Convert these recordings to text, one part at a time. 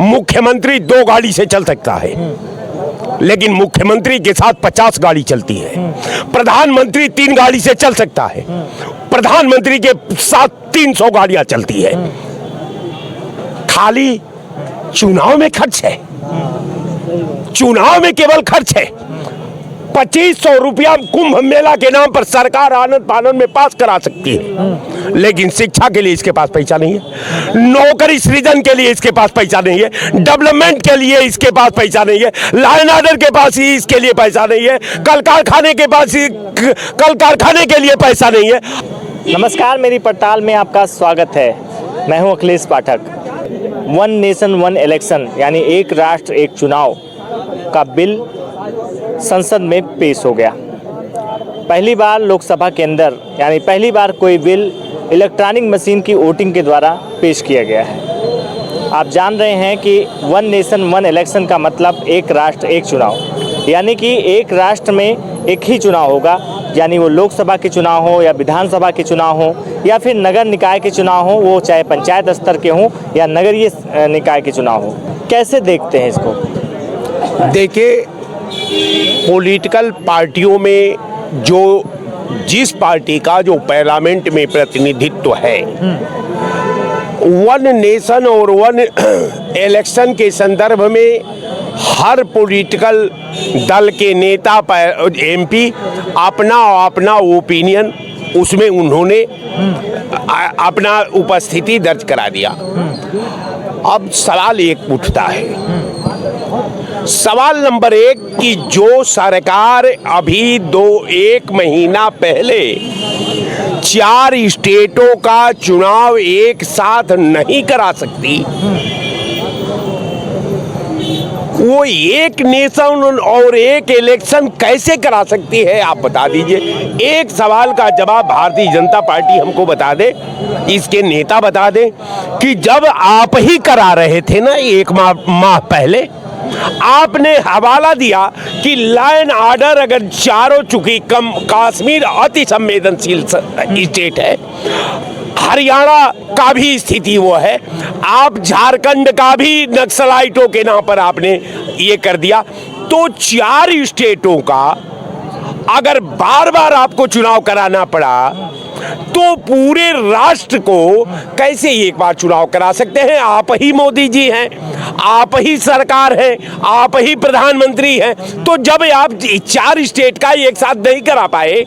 मुख्यमंत्री 2 गाड़ी से चल सकता है, लेकिन मुख्यमंत्री के साथ 50 गाड़ी चलती है। प्रधानमंत्री 3 गाड़ी से चल सकता है, प्रधानमंत्री के साथ 300 गाड़ियां चलती है। खाली चुनाव में खर्च है, चुनाव में केवल खर्च है। 2500 रुपया कुंभ मेला के नाम पर सरकार आनंद फानन में पास करा सकती है, लेकिन शिक्षा के लिए इसके पास पैसा नहीं है, नौकरी सृजन के लिए इसके पास पैसा नहीं है, डेवलपमेंट के लिए इसके पास पैसा नहीं है, लॉ एंड ऑर्डर के पास ही इसके लिए पैसा नहीं है, कल कारखाने के लिए पैसा नहीं है। नमस्कार, मेरी पड़ताल में आपका स्वागत है। मैं हूं अखिलेश पाठक। वन नेशन वन इलेक्शन यानी एक राष्ट्र एक चुनाव का बिल संसद में पेश हो गया। पहली बार लोकसभा के अंदर यानी पहली बार कोई बिल इलेक्ट्रॉनिक मशीन की वोटिंग के द्वारा पेश किया गया है। आप जान रहे हैं कि वन नेशन वन इलेक्शन का मतलब एक राष्ट्र एक चुनाव, यानी कि एक राष्ट्र में एक ही चुनाव होगा, यानी वो लोकसभा के चुनाव हो या विधानसभा के चुनाव हो या फिर नगर निकाय के चुनाव हो, वो चाहे पंचायत स्तर के हों या नगरीय निकाय के चुनाव हो। कैसे देखते हैं इसको? देखिए, पॉलिटिकल पार्टियों में जिस पार्टी का जो पार्लियामेंट में प्रतिनिधित्व है, वन नेशन और वन इलेक्शन के संदर्भ में हर पॉलिटिकल दल के नेता एमपी अपना ओपिनियन उसमें उन्होंने अपना उपस्थिति दर्ज करा दिया। अब सवाल एक उठता है, सवाल नंबर 1 कि जो सरकार अभी 1 महीना पहले 4 स्टेटों का चुनाव एक साथ नहीं करा सकती, वो एक नेशन और एक इलेक्शन कैसे करा सकती है? आप बता दीजिए। एक सवाल का जवाब भारतीय जनता पार्टी हमको बता दे, इसके नेता बता दे कि जब आप ही करा रहे थे ना 1 माह पहले, आपने हवाला दिया कि लॉ एंड ऑर्डर अगर चारों, चूंकि कश्मीर अति संवेदनशील स्टेट है, हरियाणा का भी स्थिति वो है, आप झारखंड का भी नक्सलाइटों के नाम पर आपने ये कर दिया, तो 4 स्टेटों का अगर बार बार आपको चुनाव कराना पड़ा तो पूरे राष्ट्र को कैसे एक बार चुनाव करा सकते हैं? आप ही मोदी जी हैं, आप ही सरकार है, आप ही प्रधानमंत्री हैं, तो जब आप 4 स्टेट का एक साथ नहीं करा पाए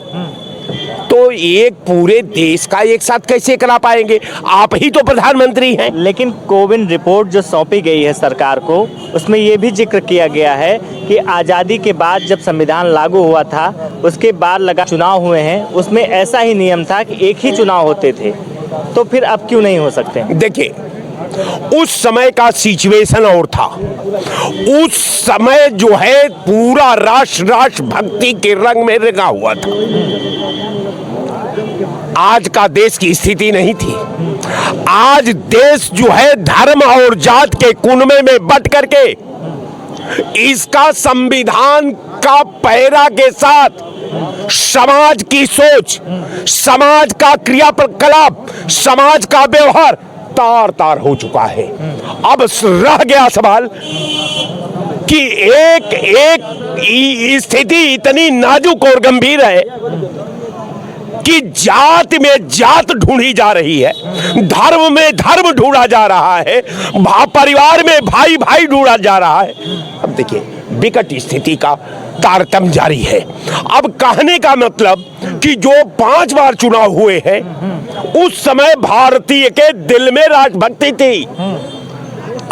तो एक पूरे देश का एक साथ कैसे करा पाएंगे? आप ही तो प्रधानमंत्री हैं। लेकिन कोविन रिपोर्ट जो सौंपी गई है सरकार को, उसमें ये भी जिक्र किया गया है कि आज़ादी के बाद जब संविधान लागू हुआ था उसके बाद लगा चुनाव हुए हैं, उसमें ऐसा ही नियम था कि एक ही चुनाव होते थे, तो फिर अब क्यों नहीं हो सकते? देखिए, उस समय का सिचुएशन और था। उस समय जो है पूरा राष्ट्र भक्ति के रंग में रंगा हुआ था। आज का देश की स्थिति नहीं थी। आज देश जो है धर्म और जात के कुनबे में बट करके इसका संविधान का पैरा के साथ समाज की सोच, समाज का क्रियाकलाप, समाज का व्यवहार तार तार हो चुका है। अब रह गया सवाल कि एक स्थिति इतनी नाजुक और गंभीर है कि जात में जात ढूंढी जा रही है, धर्म में धर्म ढूंढा जा रहा है, परिवार में भाई भाई ढूंढा जा रहा है। अब देखिए, विकट स्थिति का तारतम्य जारी है। अब कहने का मतलब कि जो 5 बार चुनाव हुए हैं, उस समय भारतीय के दिल में राष्ट्रभक्ति थी।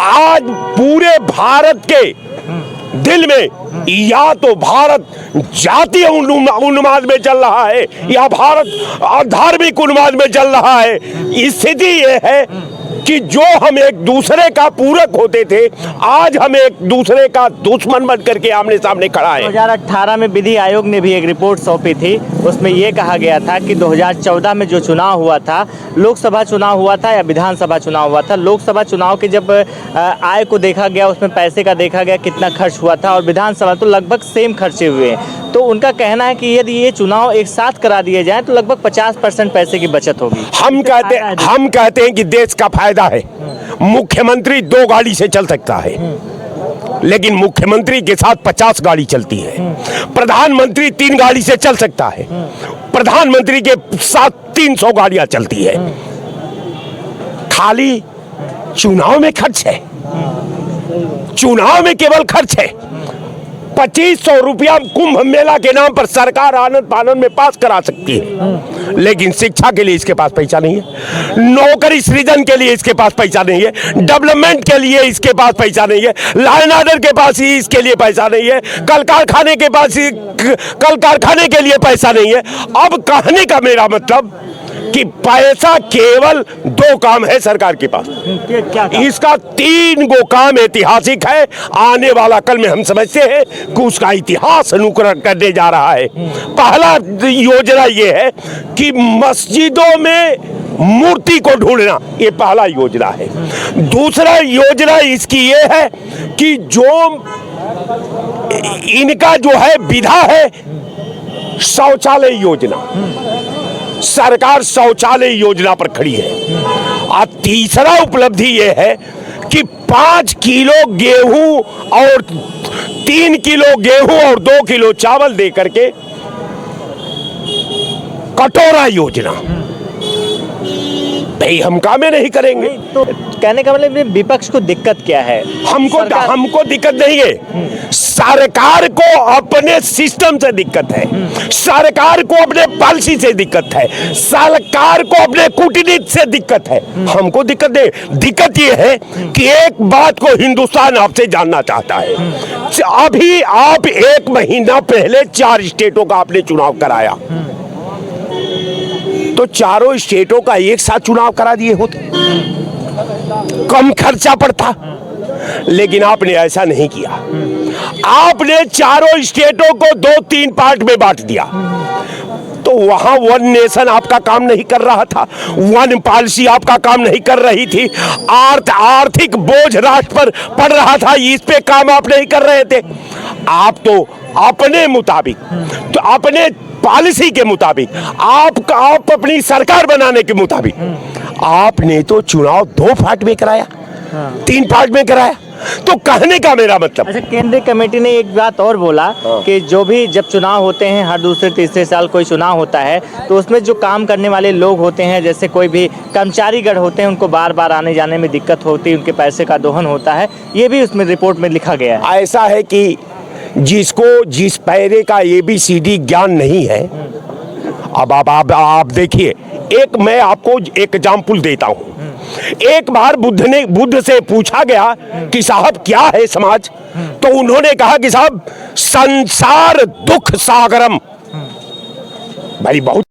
आज पूरे भारत के दिल में या तो भारत जातीय उन्माद में चल रहा है या भारत धार्मिक उन्माद में चल रहा है। स्थिति ये है कि जो हम एक दूसरे का पूरक होते थे, आज हम एक दूसरे का दुश्मन बन करके आमने सामने खड़ा है। 2018 में विधि आयोग ने भी एक रिपोर्ट सौंपी थी, उसमें ये कहा गया था कि 2014 में जो चुनाव हुआ था, लोकसभा चुनाव हुआ था या विधानसभा चुनाव हुआ था, लोकसभा चुनाव के जब आय को देखा गया, उसमें पैसे का देखा गया कितना खर्च हुआ था, और विधानसभा तो लगभग सेम खर्चे हुए हैं। तो उनका कहना है कि यदि ये चुनाव एक साथ करा दिए जाए तो लगभग 50% पैसे की बचत होगी। हम कहते हैं कि देश का फायदा है, मुख्यमंत्री 2 गाड़ी से चल सकता है, लेकिन मुख्यमंत्री के साथ 50 गाड़ी चलती है। प्रधानमंत्री 3 गाड़ी से चल सकता है, प्रधानमंत्री के साथ 300 गाड़ियां चलती है। खाली चुनाव में खर्च है, चुनाव में केवल खर्च है। 2500 रुपया कुंभ मेला के नाम पर सरकार आनंद फानंद में पास करा सकती है, लेकिन शिक्षा के लिए इसके पास पैसा नहीं है, नौकरी सृजन के लिए इसके पास पैसा नहीं है, डेवलपमेंट के लिए इसके पास पैसा नहीं है, लॉ एंड ऑर्डर के पास ही इसके लिए पैसा नहीं है, कल कारखाने के लिए पैसा नहीं है। अब कहने का मेरा मतलब कि पैसा केवल 2 काम है सरकार के पास, इसका 3 गो काम ऐतिहासिक है। आने वाला कल में हम समझते हैं कि उसका इतिहास अनुकरण करने जा रहा है। पहला योजना ये है कि मस्जिदों में मूर्ति को ढूंढना, ये पहला योजना है। दूसरा योजना इसकी ये है कि जो इनका जो है विधा है शौचालय योजना, सरकार शौचालय योजना पर खड़ी है। और तीसरा उपलब्धि यह है कि 5 किलो गेहूं और 3 किलो गेहूं और 2 किलो चावल दे करके कटोरा योजना। भाई हम काम नहीं करेंगे तो कहने का मतलब विपक्ष को दिक्कत क्या है? हमको दिक्कत नहीं है, सरकार को अपने सिस्टम से दिक्कत है, सरकार को अपने पॉलिसी से दिक्कत है, सरकार को अपने कूटनीति से दिक्कत है। हमको दिक्कत नहीं। दिक्कत ये है कि एक बात को हिंदुस्तान आपसे जानना चाहता है। अभी आप 1 महीना पहले 4 स्टेटों का आपने चुनाव कराया, तो चारों स्टेटों का एक साथ चुनाव करा दिए होते, कम खर्चा पड़ता, लेकिन आपने ऐसा नहीं किया। आपने चारों स्टेटों को 2-3 पार्ट में बांट दिया, तो वहां 1 नेशन आपका काम नहीं कर रहा था, 1 पॉलिसी आपका काम नहीं कर रही थी, आर्थिक बोझ राष्ट्र पर पड़ रहा था, इस पे काम आप नहीं कर रहे थे। आप तो अपने मुताबिक, तो अपने पॉलिसी के मुताबिक, आप अपनी सरकार बनाने के मुताबिक आपने तो चुनाव 2 पार्ट में कराया, 3 पार्ट में कराया। तो कहने का मेरा मतलब, अच्छा, केंद्रीय कमेटी ने एक बात और बोला कि जो भी जब चुनाव होते हैं, हर दूसरे तीसरे साल कोई चुनाव होता है, तो उसमें जो काम करने वाले लोग होते हैं, जैसे कोई भी कर्मचारीगण होते हैं, उनको बार बार आने जाने में दिक्कत होती है, उनके पैसे का दोहन होता है। ये भी उसमें रिपोर्ट में लिखा गया है। ऐसा है कि जिसको जिस पैरे का ABCD ज्ञान नहीं है, अब आप देखिए, मैं आपको एक एग्जाम्पल देता हूं। एक बार बुद्ध से पूछा गया कि साहब क्या है समाज, तो उन्होंने कहा कि साहब संसार दुख सागरम। भाई बहुत